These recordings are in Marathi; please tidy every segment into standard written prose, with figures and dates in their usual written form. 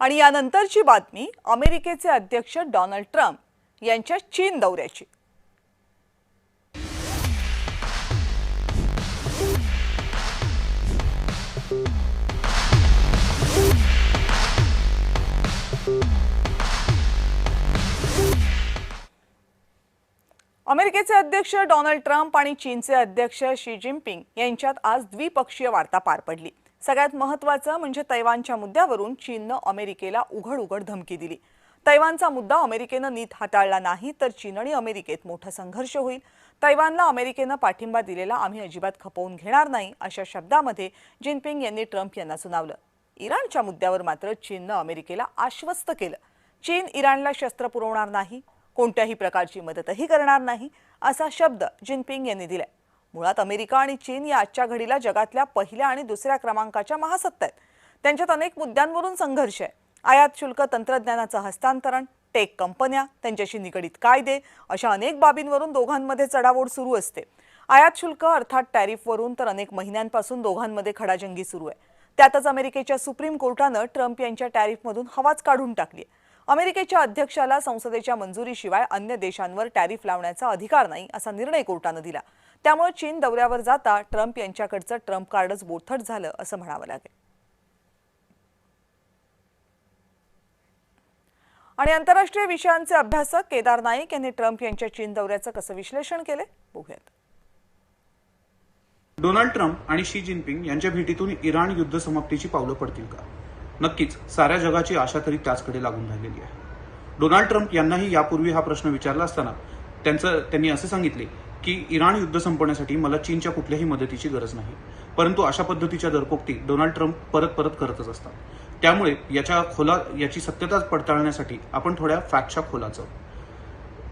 आणि यानंतरची बातमी अमेरिकेचे अध्यक्ष डोनाल्ड ट्रम्प यांच्या चीन दौऱ्याची। अमेरिकेचे अध्यक्ष डोनाल्ड ट्रम्प आणि चीनचे अध्यक्ष शी जिनपिंग यांच्यात आज द्विपक्षीय वार्ता पार पडली। सगळ्यात महत्त्वाचं म्हणजे तैवानच्या मुद्द्यावरून चीननं अमेरिकेला उघड धमकी दिली। तैवानचा मुद्दा अमेरिकेनं नीट हाताळला नाही तर चीन आणि अमेरिकेत मोठा संघर्ष होईल। तैवानला अमेरिकेनं पाठिंबा दिलेला आम्ही अजिबात खपवून घेणार नाही अशा शब्दामध्ये जिनपिंग यांनी ट्रम्प यांना सुनावलं। इराणच्या मुद्द्यावर मात्र चीननं अमेरिकेला आश्वस्त केलं। चीन इराणला शस्त्र पुरवणार नाही, कोणत्याही प्रकारची मदतही करणार नाही असा शब्द जिनपिंग यांनी दिलाय। मुळात अमेरिका आणि चीन या आजच्या घडीला जगातल्या पहिल्या आणि दुसऱ्या क्रमांकाच्या महासत्ता आहेत। त्यांच्यात अनेक मुद्द्यांवरून संघर्ष आहे। आयात शुल्क, तंत्रज्ञानाचं हस्तांतरण, टेक कंपन्या, त्यांच्याशी निगडीत कायदे अशा अनेक बाबींवरून दोघांमध्ये चढाओढ सुरू असते। आयात शुल्क अर्थात टॅरिफवरून तर अनेक महिन्यांपासून दोघांमध्ये खडाजंगी सुरू आहे। त्यातच अमेरिकेच्या सुप्रीम कोर्टानं ट्रम्प यांच्या टॅरिफमधून हवाच काढून टाकली। अमेरिकेच्या अध्यक्षाला संसदेच्या मंजुरीशिवाय अन्य देशांवर टॅरिफ लावण्याचा अधिकार नाही असा निर्णय कोर्टानं दिला। त्यामुळे चीन दौऱ्यावर जाता ट्रम्प यांच्याकडचं ट्रम्प कार्डच बोथट झालं असं म्हणावं लागेल। आणि आंतरराष्ट्रीय विषयांचे अभ्यासक केदार नाईक यांनी ट्रम्प यांच्या चीन दौऱ्याचं कसं विश्लेषण केले बघूयात। डोनाल्ड ट्रम्प आणि शी जिनपिंग यांच्या भेटीतून इराण युद्ध समाप्तीची पावलं पडतील का? नक्कीच साऱ्या जगाची आशा तरी त्याचकडे लागून राहिलेली आहे। डोनाल्ड ट्रम्प यांनाही यापूर्वी हा प्रश्न विचारला असताना त्यांनी असे सांगितले की इराण युद्ध संपवण्यासाठी मला चीनच्या कुठल्याही मदतीची गरज नाही, परंतु अशा पद्धतीच्या दरपोक्ती डोनाल्ड ट्रम्प परत करतच असतात। त्यामुळे याची सत्यता पडताळण्यासाठी आपण थोड्या फॅक्टच्या खोलात जाऊ।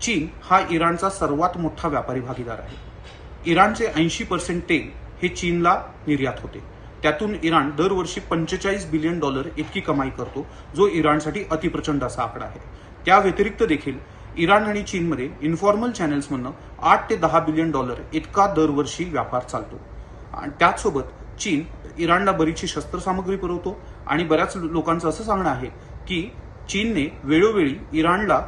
चीन हा इराणचा सर्वात मोठा व्यापारी भागीदार आहे। इराणचे 80% तेल हे चीनला निर्यात होते। त्यातून इराण दरवर्षी $45 बिलियन इतकी कमाई करतो, जो इराणसाठी अतिप्रचंड असा आकडा आहे। त्या व्यतिरिक्त देखील इराण आणि चीनमध्ये इन्फॉर्मल चॅनल्समधून $8 ते $10 बिलियन इतका दरवर्षी व्यापार चालतो। आणि त्याचसोबत चीन इराणला बरीचशी शस्त्रसामग्री पुरवतो आणि बऱ्याच लोकांचं असं सांगणं आहे की चीनने वेळोवेळी इराणला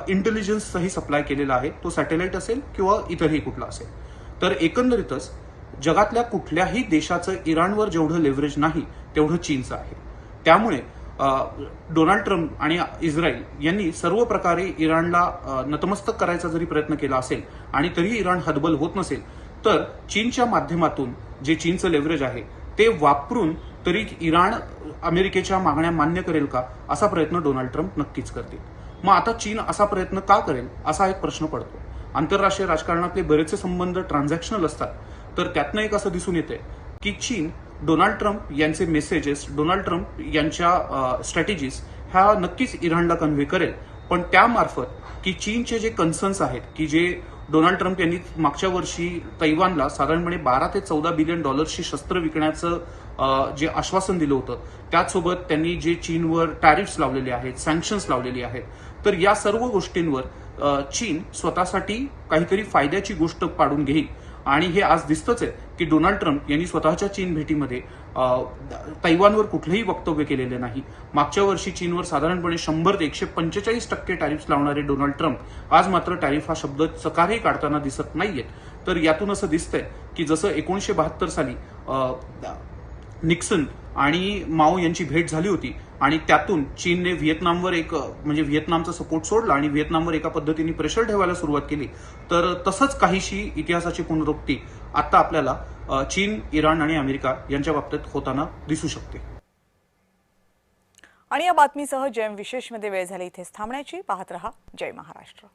इंटेलिजन्सचाही सप्लाय केलेला आहे, तो सॅटेलाइट असेल किंवा इतरही कुठला असेल। तर एकंदरीतच जगातल्या कुठल्याही देशाचं इराणवर जेवढं लेव्हरेज नाही तेवढं चीनचं आहे। त्यामुळे डोनाल्ड ट्रम्प आणि इस्रायल यांनी सर्व प्रकारे इराणला नतमस्तक करायचा जरी प्रयत्न केला असेल आणि तरीही इराण हतबल होत नसेल तर चीनच्या माध्यमातून जे चीनचं लेव्हरेज आहे ते वापरून तरी इराण अमेरिकेच्या मागण्या मान्य करेल का असा प्रयत्न डोनाल्ड ट्रम्प नक्कीच करतील। मग आता चीन असा प्रयत्न का करेल असा एक प्रश्न पडतो। आंतरराष्ट्रीय राजकारणातले बरेचसे संबंध ट्रान्झॅक्शनल असतात, तर त्यातनं एक असं दिसून येते की चीन डोनाल्ड ट्रम्प यांचे मेसेजेस, डोनाल्ड ट्रम्प यांच्या स्ट्रॅटेजीज ह्या नक्कीच इराणला कन्व्हे करेल, पण त्यामार्फत की चीनचे जे कन्सर्न्स आहेत की जे डोनाल्ड ट्रम्प यांनी मागच्या वर्षी तैवानला साधारणपणे $12 ते $14 बिलियन शस्त्र विकण्याचं जे आश्वासन दिलं होतं, त्याचसोबत त्यांनी जे चीनवर टॅरिफ्स लावलेले आहेत, सँक्शन्स लावलेली आहेत, तर या सर्व गोष्टींवर चीन स्वतःसाठी काहीतरी फायद्याची गोष्ट पाडून घेईल। आणि हे आज दिसतच आहे की डोनाल्ड ट्रम्प यांनी स्वतःच्या चीन भेटीमध्ये तैवानवर कुठलेही वक्तव्य केलेले नाही। मागच्या वर्षी चीनवर साधारणपणे 100 ते 145% टॅरिफ्स लावणारे डोनाल्ड ट्रम्प आज मात्र टॅरिफ हा शब्द चकारही काढताना दिसत नाहीयेत। तर यातून असं दिसतंय की जसं 1972 साली निक्सन आणि माओ यांची भेट झाली होती आणि त्यातून चीनने व्हिएतनामवर व्हिएतनामचा सपोर्ट सोडला आणि व्हिएतनामवर एका पद्धतीने प्रेशर ठेवायला सुरुवात केली, तर तसंच काहीशी इतिहासाची पुनरुक्ती आता आपल्याला चीन, इराण आणि अमेरिका यांच्या बाबतीत होताना दिसू शकते। आणि या बातमीसह जयम विशेषमध्ये वेळ झाली इथेच थांबण्याची। पाहत रहा जय महाराष्ट्र।